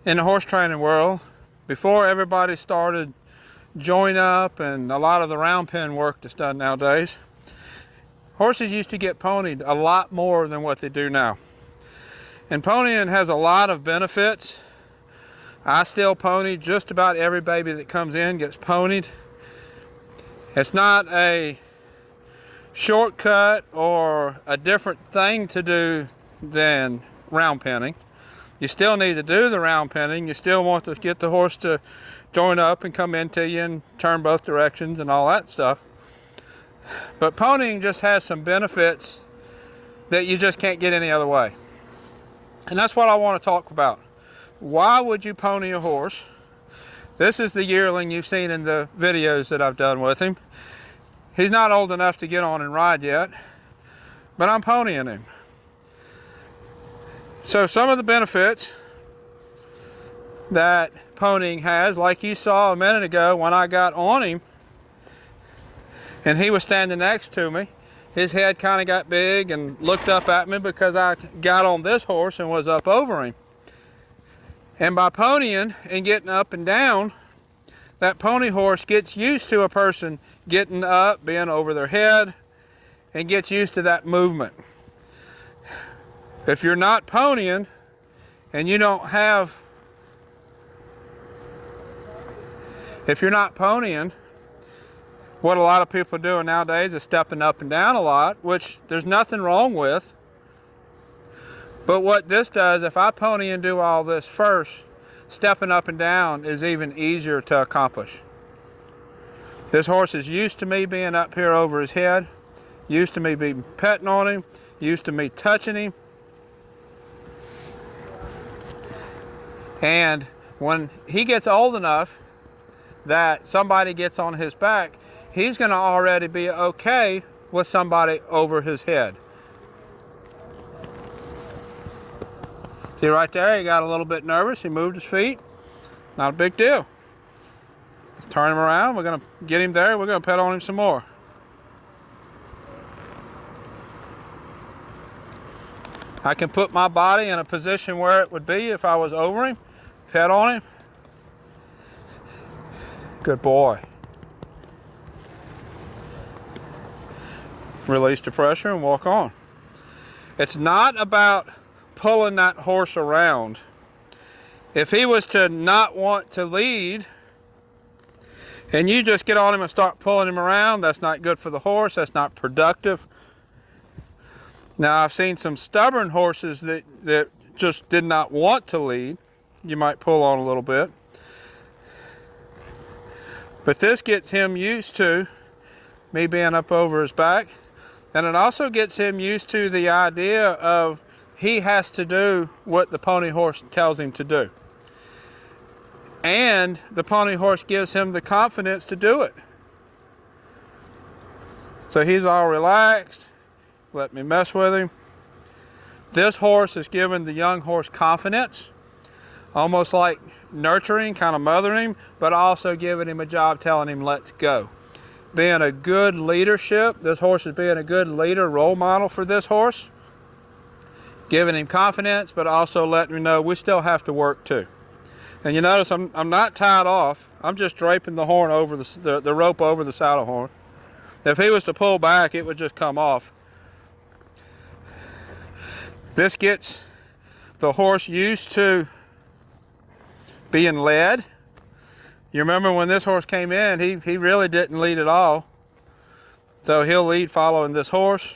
in the horse training world, before everybody started join up and a lot of the round pen work that's done nowadays, horses used to get ponied a lot more than what they do now. And ponying has a lot of benefits. I still pony. Just about every baby that comes in gets ponied. It's not a shortcut or a different thing to do than round penning. You still need to do the round penning. You still want to get the horse to join up and come into you and turn both directions and all that stuff. But ponying just has some benefits that you just can't get any other way. And that's what I want to talk about. Why would you pony a horse? This is the yearling you've seen in the videos that I've done with him. He's not old enough to get on and ride yet, but I'm ponying him. So some of the benefits that ponying has, like you saw a minute ago when I got on him and he was standing next to me, his head kind of got big and looked up at me because I got on this horse and was up over him. And by ponying and getting up and down, that pony horse gets used to a person getting up, being over their head, and gets used to that movement. If you're not ponying and you don't have, if you're not ponying, what a lot of people are doing nowadays is stepping up and down a lot, which there's nothing wrong with. But what this does, if I pony and do all this first, stepping up and down is even easier to accomplish. This horse is used to me being up here over his head, used to me being petting on him, used to me touching him. And when he gets old enough that somebody gets on his back, he's going to already be okay with somebody over his head. See right there, he got a little bit nervous. He moved his feet. Not a big deal. Let's turn him around. We're going to get him there. We're going to pet on him some more. I can put my body in a position where it would be if I was over him. Pet on him. Good boy. Release the pressure and walk on. It's not about pulling that horse around. If he was to not want to lead and you just get on him and start pulling him around, that's not good for the horse. That's not productive. Now, I've seen some stubborn horses that just did not want to lead. You might pull on a little bit. But this gets him used to me being up over his back. And it also gets him used to the idea of he has to do what the pony horse tells him to do. And the pony horse gives him the confidence to do it. So he's all relaxed. Let me mess with him. This horse is giving the young horse confidence, almost like nurturing, kind of mothering him, but also giving him a job, telling him let's go. Being a good leadership, this horse is being a good leader, role model for this horse. Giving him confidence, but also letting him know we still have to work too. And you notice I'm not tied off. I'm just draping the horn over the rope over the saddle horn. If he was to pull back, it would just come off. This gets the horse used to being led. You remember when this horse came in, he really didn't lead at all. So he'll lead following this horse,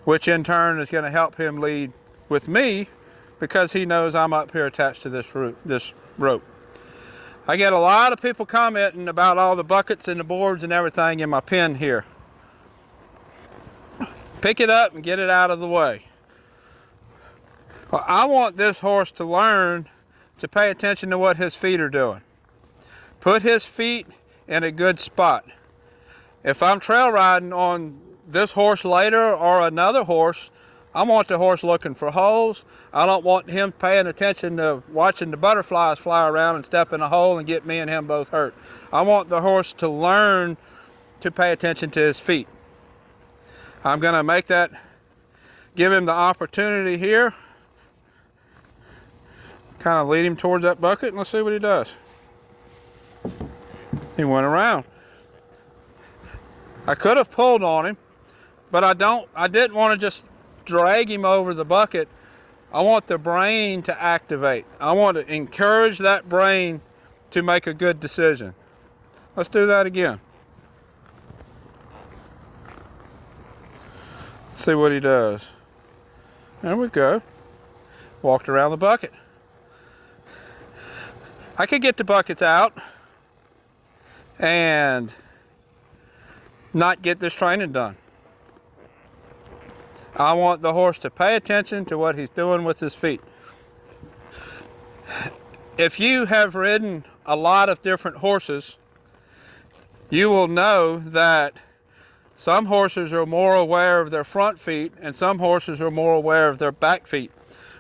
which in turn is going to help him lead with me because he knows I'm up here attached to this rope. I get a lot of people commenting about all the buckets and the boards and everything in my pen here. Pick it up and get it out of the way. Well, I want this horse to learn to pay attention to what his feet are doing. Put his feet in a good spot. If I'm trail riding on this horse later or another horse, I want the horse looking for holes. I don't want him paying attention to watching the butterflies fly around and step in a hole and get me and him both hurt. I want the horse to learn to pay attention to his feet. I'm going to give him the opportunity here kind of lead him towards that bucket and let's see what he does. He went around. I could have pulled on him, but I didn't want to just drag him over the bucket. I want the brain to activate. I want to encourage that brain to make a good decision. Let's do that again. See what he does. There we go. Walked around the bucket. I could get the buckets out and not get this training done. I want the horse to pay attention to what he's doing with his feet. If you have ridden a lot of different horses, you will know that some horses are more aware of their front feet and some horses are more aware of their back feet.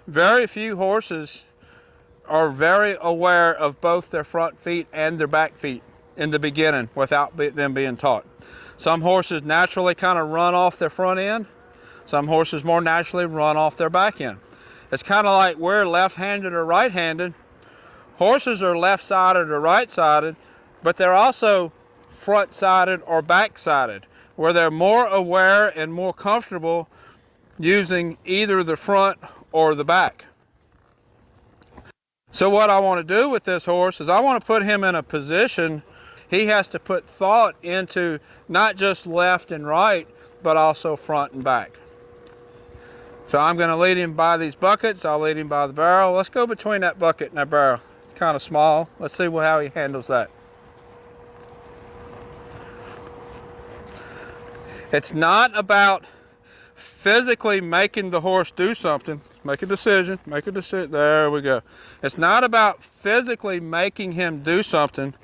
Very few horses are very aware of both their front feet and their back feet in the beginning without them being taught. Some horses naturally kind of run off their front end. Some horses more naturally run off their back end. It's kind of like we're left-handed or right-handed. Horses are left-sided or right-sided, but they're also front-sided or back-sided, where they're more aware and more comfortable using either the front or the back. So what I want to do with this horse is I want to put him in a position he has to put thought into not just left and right, but also front and back. So I'm going to lead him by these buckets. I'll lead him by the barrel. Let's go between that bucket and that barrel. It's kind of small. Let's see how he handles that. It's not about physically making the horse do something. Make a decision. Make a decision. There we go. It's not about physically making him do something.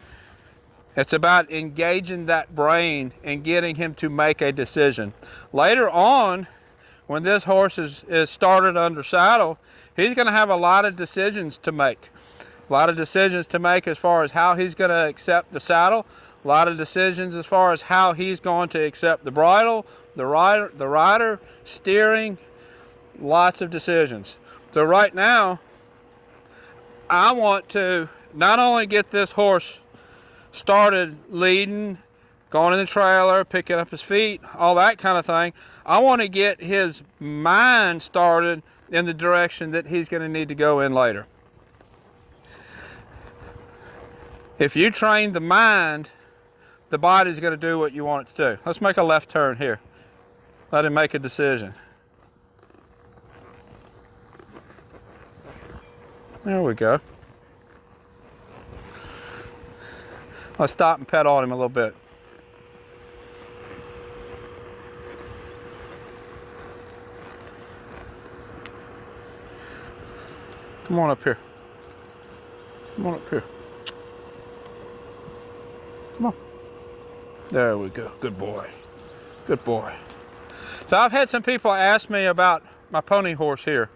It's about engaging that brain and getting him to make a decision. Later on, when this horse is started under saddle, he's going to have a lot of decisions to make. A lot of decisions to make as far as how he's going to accept the saddle. A lot of decisions as far as how he's going to accept the bridle, the rider, steering. Lots of decisions. So right now, I want to not only get this horse started leading, going in the trailer, picking up his feet, all that kind of thing. I want to get his mind started in the direction that he's going to need to go in later. If you train the mind, the body's going to do what you want it to do. Let's make a left turn here. Let him make a decision. There we go. Let's stop and pet on him a little bit. Come on up here. Come on up here. Come on. There we go. Good boy. Good boy. So I've had some people ask me about my pony horse here.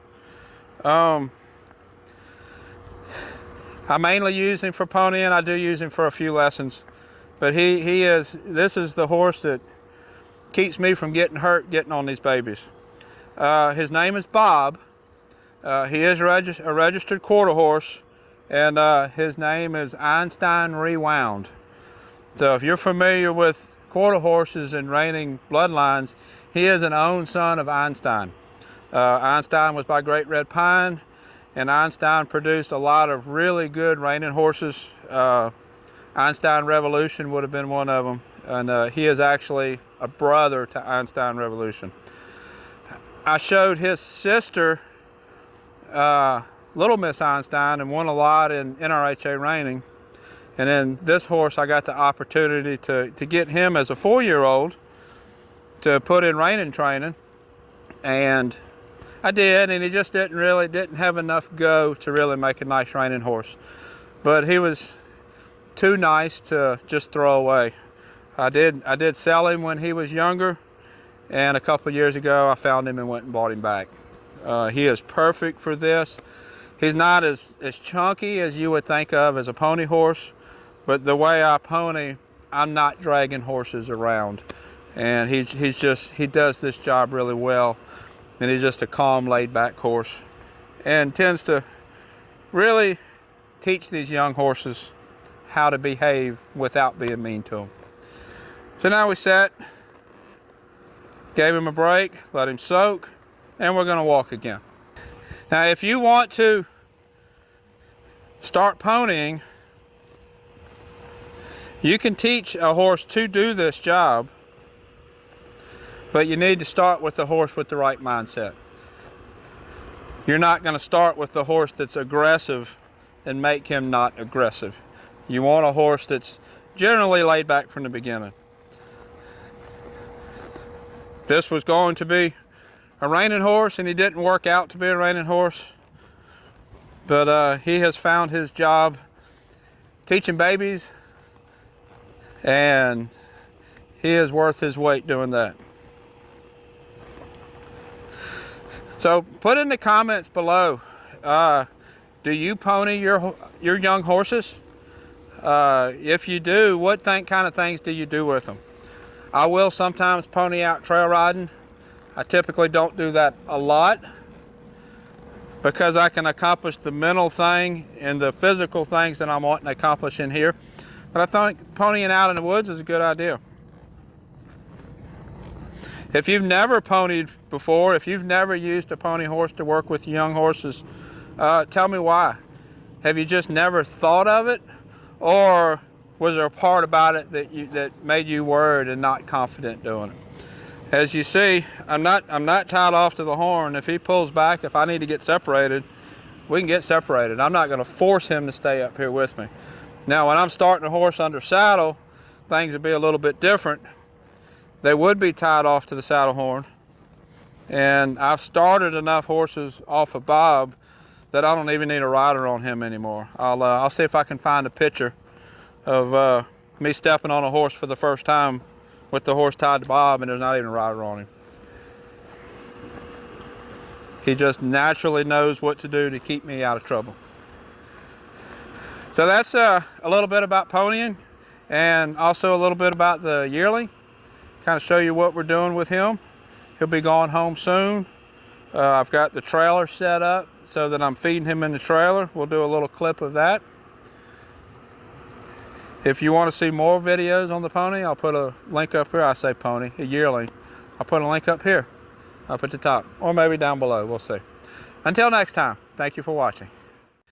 I mainly use him for ponying. I do use him for a few lessons. But this is the horse that keeps me from getting hurt getting on these babies. His name is Bob. He is a registered quarter horse, and his name is Einstein Rewound. So if you're familiar with quarter horses and reining bloodlines, he is an own son of Einstein. Einstein was by Great Red Pine, and Einstein produced a lot of really good reining horses. Einstein Revolution would have been one of them, and he is actually a brother to Einstein Revolution. I showed his sister Little Miss Einstein and won a lot in NRHA reining. And then this horse, I got the opportunity to get him as a 4-year-old to put in reining training, and I did, and he just didn't have enough go to really make a nice reining horse. But he was too nice to just throw away. I did sell him when he was younger, and a couple of years ago I found him and went and bought him back. He is perfect for this. He's not as chunky as you would think of as a pony horse, but the way I pony, I'm not dragging horses around. And he does this job really well. And he's just a calm, laid back horse. And tends to really teach these young horses how to behave without being mean to them. So now we set, gave him a break, let him soak, and we're going to walk again. Now if you want to start ponying, you can teach a horse to do this job, but you need to start with the horse with the right mindset. You're not going to start with the horse that's aggressive and make him not aggressive. You want a horse that's generally laid back from the beginning. This was going to be a reining horse, and he didn't work out to be a reining horse. But he has found his job teaching babies, and he is worth his weight doing that. So put in the comments below, do you pony your young horses? If you do, what kind of things do you do with them? I will sometimes pony out trail riding. I typically don't do that a lot because I can accomplish the mental thing and the physical things that I'm wanting to accomplish in here. But I think ponying out in the woods is a good idea. If you've never ponied before, if you've never used a pony horse to work with young horses, tell me why. Have you just never thought of it? Or was there a part about it that made you worried and not confident doing it? As you see, I'm not tied off to the horn. If he pulls back, if I need to get separated, we can get separated. I'm not going to force him to stay up here with me. Now, when I'm starting a horse under saddle, things would be a little bit different. They would be tied off to the saddle horn. And I've started enough horses off of Bob that I don't even need a rider on him anymore. I'll see if I can find a picture of me stepping on a horse for the first time with the horse tied to Bob and there's not even a rider on him. He just naturally knows what to do to keep me out of trouble. So that's a little bit about ponying, and also a little bit about the yearling. Kind of show you what we're doing with him. He'll be going home soon. I've got the trailer set up so that I'm feeding him in the trailer. We'll do a little clip of that. If you want to see more videos on the pony, I'll put a link up here. I say pony, a yearling. I'll put a link up here, up at the top, or maybe down below. We'll see. Until next time, thank you for watching.